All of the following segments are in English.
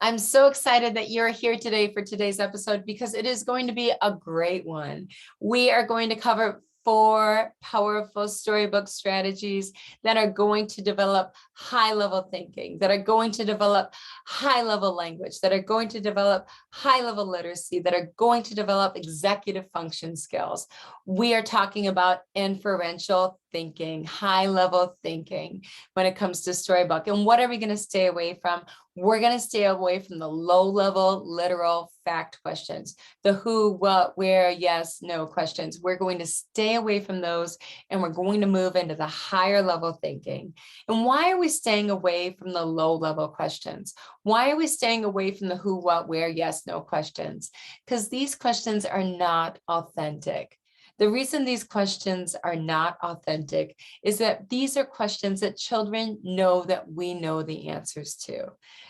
I'm so excited that you're here today for today's episode because it is going to be a great one. We are going to cover 4 powerful storybook strategies that are going to develop high-level thinking, that are going to develop high-level language, that are going to develop high-level literacy, that are going to develop executive function skills. We are talking about inferential thinking, high-level thinking when it comes to storybook. And what are we going to stay away from? We're going to stay away from the low-level literal fact questions, the who, what, where, yes, no questions. We're going to stay away from those, and we're going to move into the higher level thinking. And why are we staying away from the low-level questions? Why are we staying away from the who, what, where, yes, no questions? Because these questions are not authentic. The reason these questions are not authentic is that these are questions that children know that we know the answers to.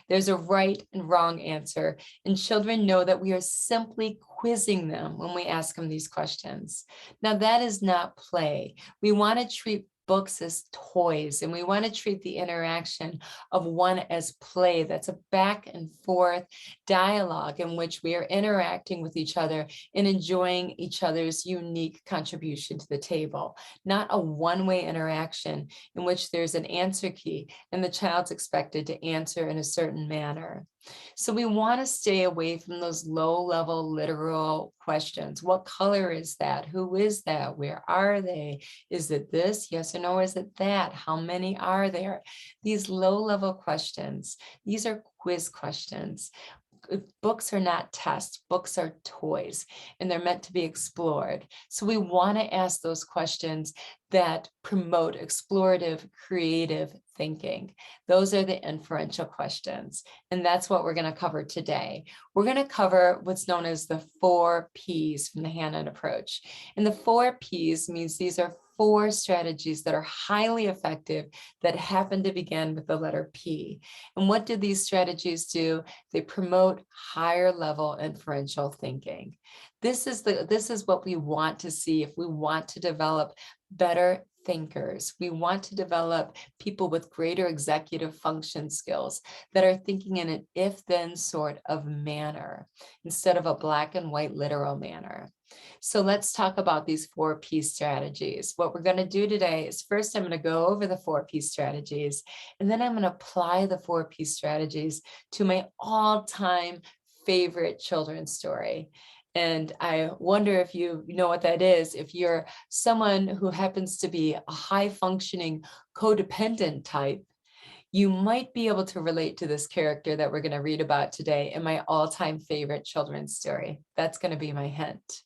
There's a right and wrong answer, and children know that we are simply quizzing them when we ask them these questions. Now, that is not play. We want to treat books as toys, and we want to treat the interaction of one as play. That's a back and forth dialogue in which we are interacting with each other and enjoying each other's unique contribution to the table, not a one-way interaction in which there's an answer key and the child's expected to answer in a certain manner. So we want to stay away from those low-level literal questions. What color is that? Who is that? Where are they? Is it this? Yes or no? Is it that? How many are there? These low-level questions, these are quiz questions. Books are not tests, books are toys, and they're meant to be explored. So we want to ask those questions that promote explorative, creative thinking. Those are the inferential questions, and that's what we're going to cover today. We're going to cover what's known as the 4 Ps from the hand-on approach. And the 4 Ps means these are 4 strategies that are highly effective that happen to begin with the letter P. And what do these strategies do? They promote higher level inferential thinking. This is what we want to see if we want to develop better thinkers. We want to develop people with greater executive function skills that are thinking in an if-then sort of manner instead of a black and white literal manner. So let's talk about these 4 P strategies. What we're going to do today is first I'm going to go over the 4 P strategies, and then I'm going to apply the 4 P strategies to my all-time favorite children's story. And I wonder if you know what that is. If you're someone who happens to be a high-functioning codependent type, you might be able to relate to this character that we're going to read about today in my all-time favorite children's story. That's going to be my hint.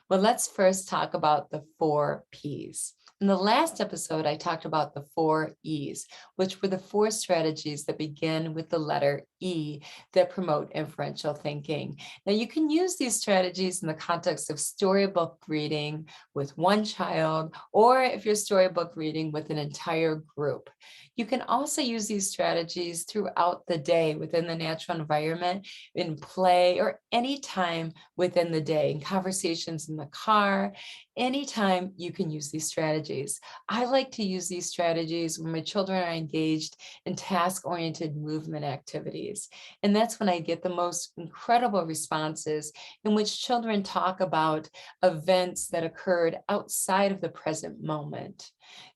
Well, let's first talk about the 4 Ps. In the last episode, I talked about the 4 Es, which were the 4 strategies that begin with the letter E that promote inferential thinking. Now, you can use these strategies in the context of storybook reading with one child, or if you're storybook reading with an entire group. You can also use these strategies throughout the day within the natural environment, in play, or any time within the day, in conversations in the car. Anytime you can use these strategies. I like to use these strategies when my children are engaged in task-oriented movement activities. And that's when I get the most incredible responses in which children talk about events that occurred outside of the present moment.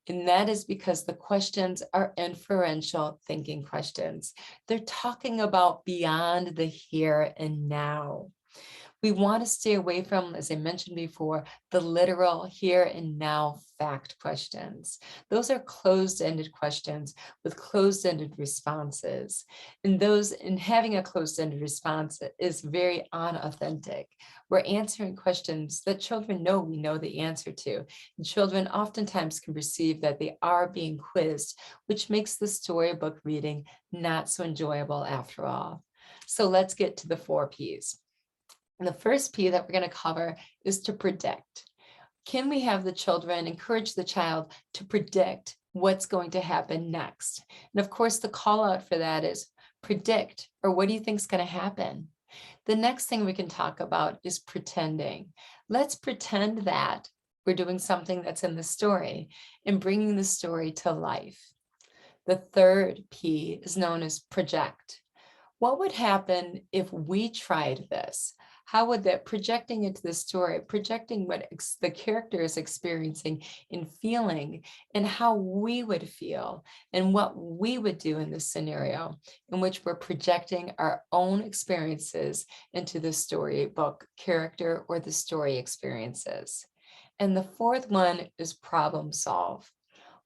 And that is because the questions are inferential thinking questions. They're talking about beyond the here and now. We want to stay away from, as I mentioned before, the literal here and now fact questions. Those are closed-ended questions with closed-ended responses. And having a closed-ended response is very unauthentic. We're answering questions that children know we know the answer to. And children oftentimes can perceive that they are being quizzed, which makes the storybook reading not so enjoyable after all. So let's get to the 4 Ps. And the first P that we're going to cover is to predict. Can we have the children encourage the child to predict what's going to happen next? And of course, the call out for that is predict, or what do you think is going to happen? The next thing we can talk about is pretending. Let's pretend that we're doing something that's in the story and bringing the story to life. The third P is known as project. What would happen if we tried this? How would that, projecting into the story, projecting what the character is experiencing and feeling, and how we would feel, and what we would do in this scenario in which we're projecting our own experiences into the storybook character or the story experiences. And the fourth one is problem solve.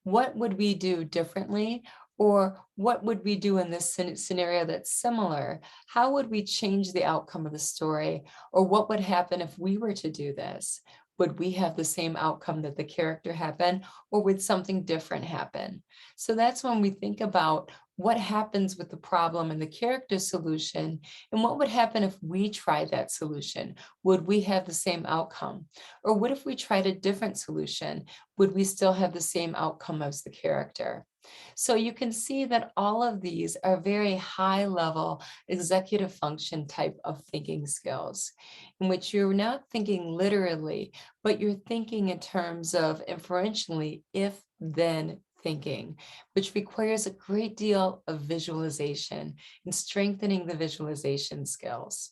What would we do differently? Or what would we do in this scenario that's similar? How would we change the outcome of the story? Or what would happen if we were to do this? Would we have the same outcome that the character happened, or would something different happen? So that's when we think about what happens with the problem and the character solution, and what would happen if we tried that solution? Would we have the same outcome? Or what if we tried a different solution? Would we still have the same outcome as the character? So you can see that all of these are very high level executive function type of thinking skills, in which you're not thinking literally, but you're thinking in terms of inferentially, if then thinking, which requires a great deal of visualization and strengthening the visualization skills.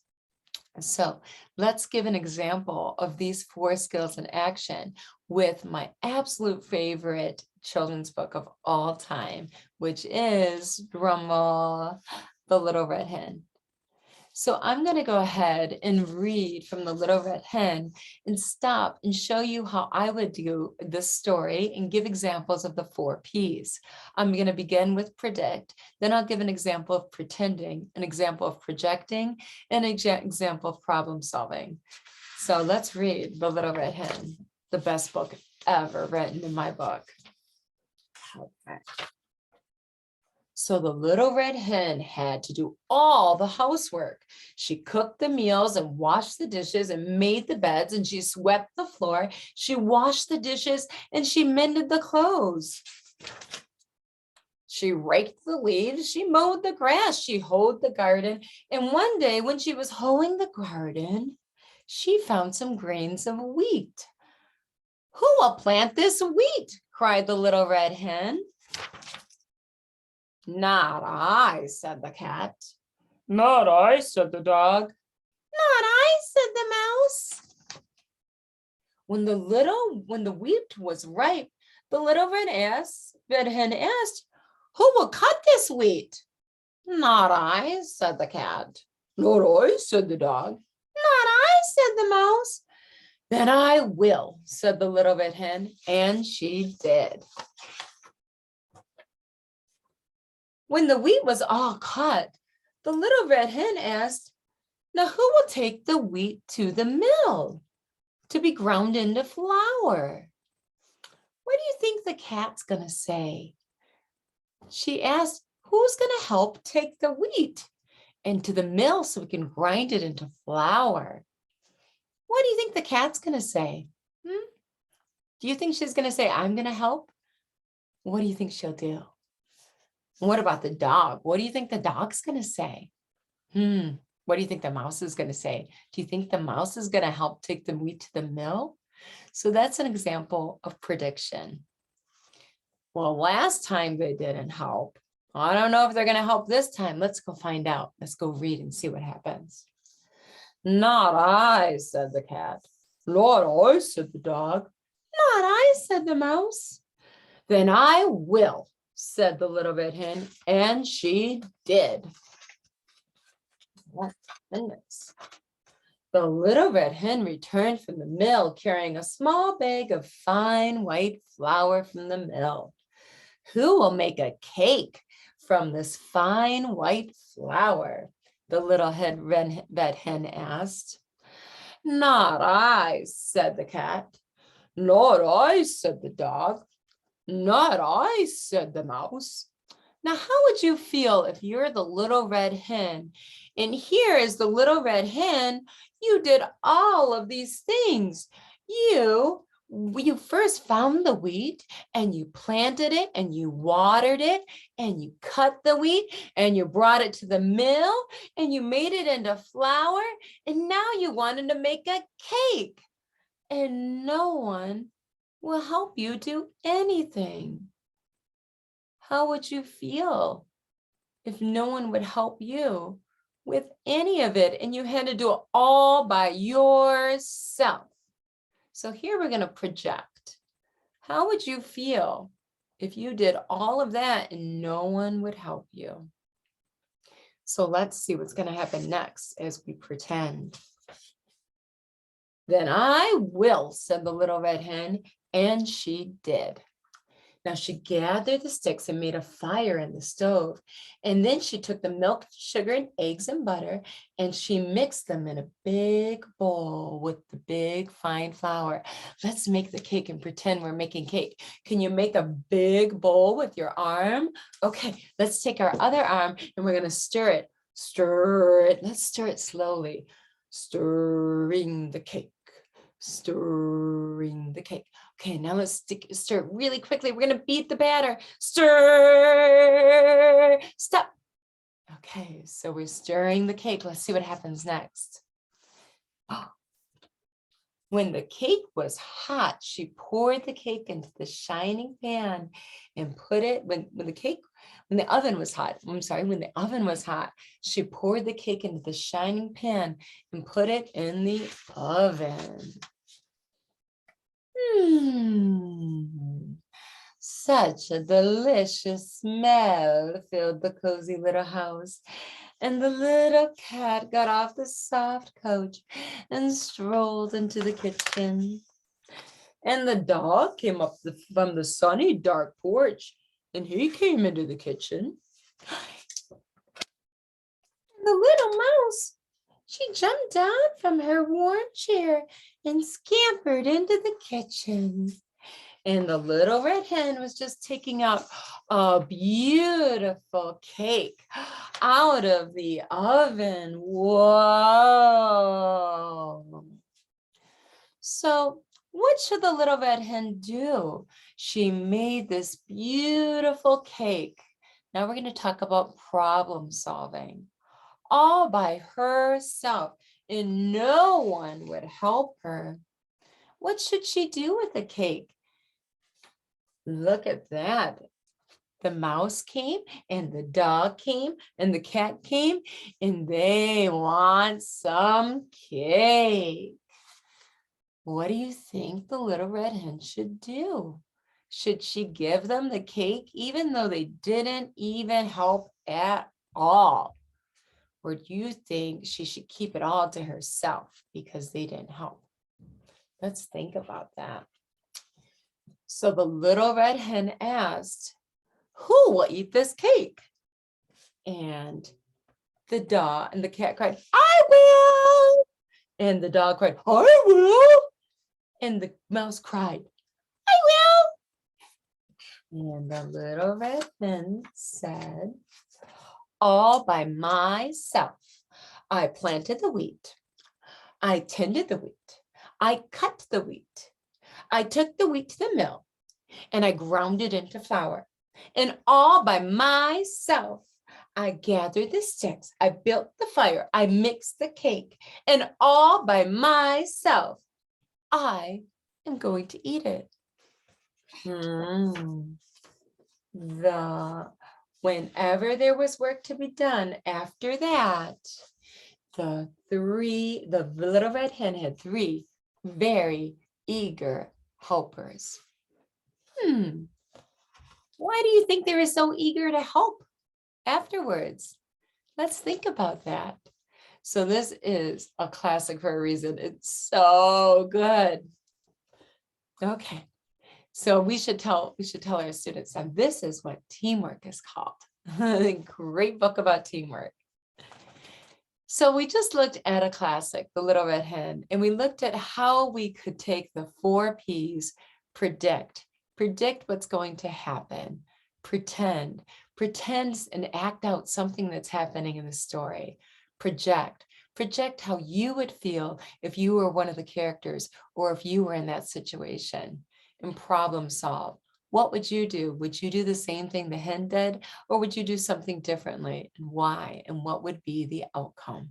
So let's give an example of these 4 skills in action with my absolute favorite children's book of all time, which is, drumroll, The Little Red Hen. So I'm going to go ahead and read from The Little Red Hen and stop and show you how I would do this story and give examples of the 4 Ps. I'm going to begin with predict, then I'll give an example of pretending, an example of projecting, and an example of problem solving. So let's read The Little Red Hen, the best book ever written in my book. Okay. So the little red hen had to do all the housework. She cooked the meals and washed the dishes and made the beds, and she swept the floor. She washed the dishes and she mended the clothes. She raked the leaves, she mowed the grass, she hoed the garden. And one day when she was hoeing the garden, she found some grains of wheat. "Who will plant this wheat?" cried the little red hen. "Not I," said the cat. "Not I," said the dog. "Not I," said the mouse. When the wheat was ripe, the little red hen asked, "Who will cut this wheat?" "Not I," said the cat. "Not I," said the dog. "Not I," said the mouse. "Then I will," said the little red hen, and she did. When the wheat was all cut, the little red hen asked, "Now who will take the wheat to the mill to be ground into flour?" What do you think the cat's going to say? She asked, "Who's going to help take the wheat into the mill so we can grind it into flour?" What do you think the cat's going to say? Do you think she's going to say, "I'm going to help"? What do you think she'll do? What about the dog? What do you think the dog's going to say? What do you think the mouse is going to say? Do you think the mouse is going to help take the wheat to the mill? So that's an example of prediction. Well, last time they didn't help. I don't know if they're going to help this time. Let's go find out. Let's go read and see what happens. "Not I," said the cat. "Not I," said the dog. "Not I," said the mouse. "Then I will," said the little red hen, and she did. Goodness. The little red hen returned from the mill carrying a small bag of fine white flour from the mill. "Who will make a cake from this fine white flour?" the little red hen asked. "Not I," said the cat. "Not I," said the dog. "Not I," said the mouse. Now, how would you feel if you're the little red hen and here is the little red hen? You did all of these things. You first found the wheat and you planted it and you watered it and you cut the wheat and you brought it to the mill and you made it into flour, and now you wanted to make a cake, and no one will help you do anything. How would you feel if no one would help you with any of it, and you had to do it all by yourself. So here we're going to project. How would you feel if you did all of that and no one would help you? So let's see what's going to happen next as we pretend. Then I will, said the little red hen, and she did. Now she gathered the sticks and made a fire in the stove. And then she took the milk, sugar, and eggs and butter, and she mixed them in a big bowl with the big fine flour. Let's make the cake and pretend we're making cake. Can you make a big bowl with your arm? Okay, let's take our other arm and we're going to stir it. Stir it. Let's stir it slowly. Stirring the cake. Stirring the cake. Okay, now let's stir it really quickly. We're going to beat the batter. Stir. Stop. Okay, so we're stirring the cake. Let's see what happens next. When the cake was hot, she poured the cake into the shining pan and put it, when the oven was hot, she poured the cake into the shining pan and put it in the oven. Such a delicious smell filled the cozy little house. And the little cat got off the soft couch and strolled into the kitchen. And the dog came up from the sunny, dark porch, and he came into the kitchen. And the little mouse, she jumped down from her warm chair and scampered into the kitchen. And the little red hen was just taking out a beautiful cake out of the oven. Whoa. So what should the little red hen do? She made this beautiful cake. Now we're going to talk about problem solving. All by herself, and no one would help her. What should she do with the cake? Look at that. The mouse came and the dog came and the cat came and they want some cake. What do you think the little red hen should do? Should she give them the cake even though they didn't even help at all? Or do you think she should keep it all to herself because they didn't help? Let's think about that. So the little red hen asked, who will eat this cake? And the dog and the cat cried, I will. And the dog cried, I will. And the mouse cried, I will. And the little red hen said, all by myself. I planted the wheat. I tended the wheat. I cut the wheat. I took the wheat to the mill and I ground it into flour. And all by myself, I gathered the sticks. I built the fire. I mixed the cake. And all by myself, I am going to eat it. Whenever there was work to be done after that, the little red hen had 3 very eager helpers. Why do you think they were so eager to help afterwards? Let's think about that. So this is a classic for a reason. It's so good. Okay. So we should tell our students that this is what teamwork is called. Great book about teamwork. So we just looked at a classic, The Little Red Hen, and we looked at how we could take the 4 P's, predict what's going to happen, pretend and act out something that's happening in the story, project how you would feel if you were one of the characters or if you were in that situation, and problem solve. What would you do? Would you do the same thing the hen did, or would you do something differently, and why, and what would be the outcome?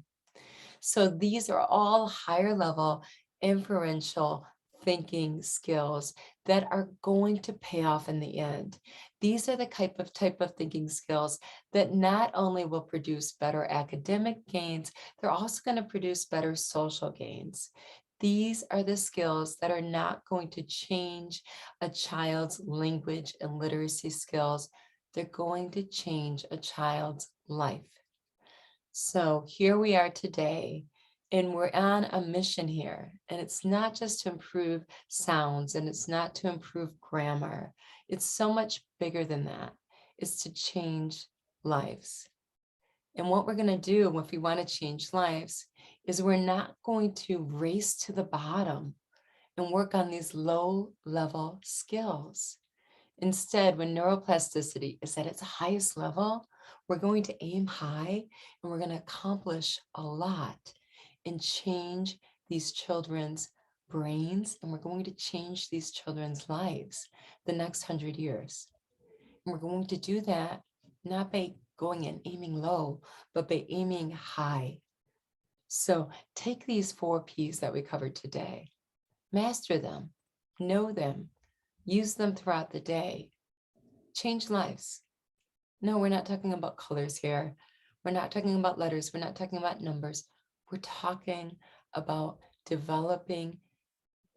So these are all higher level inferential thinking skills that are going to pay off in the end. These are the type of thinking skills that not only will produce better academic gains, they're also going to produce better social gains. These are the skills that are not going to change a child's language and literacy skills. They're going to change a child's life. So here we are today, and we're on a mission here. And it's not just to improve sounds, and it's not to improve grammar. It's so much bigger than that. It's to change lives. And what we're going to do if we want to change lives is we're not going to race to the bottom and work on these low-level skills. Instead, when neuroplasticity is at its highest level, we're going to aim high and we're going to accomplish a lot and change these children's brains, and we're going to change these children's lives the next 100 years. And we're going to do that not by going and aiming low, but by aiming high. So take these 4 P's that we covered today, master them, know them, use them throughout the day, change lives. No, we're not talking about colors here. We're not talking about letters. We're not talking about numbers. We're talking about developing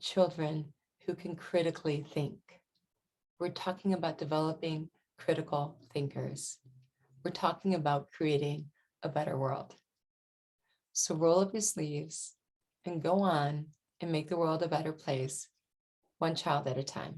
children who can critically think. We're talking about developing critical thinkers. We're talking about creating a better world. So roll up your sleeves and go on and make the world a better place, one child at a time.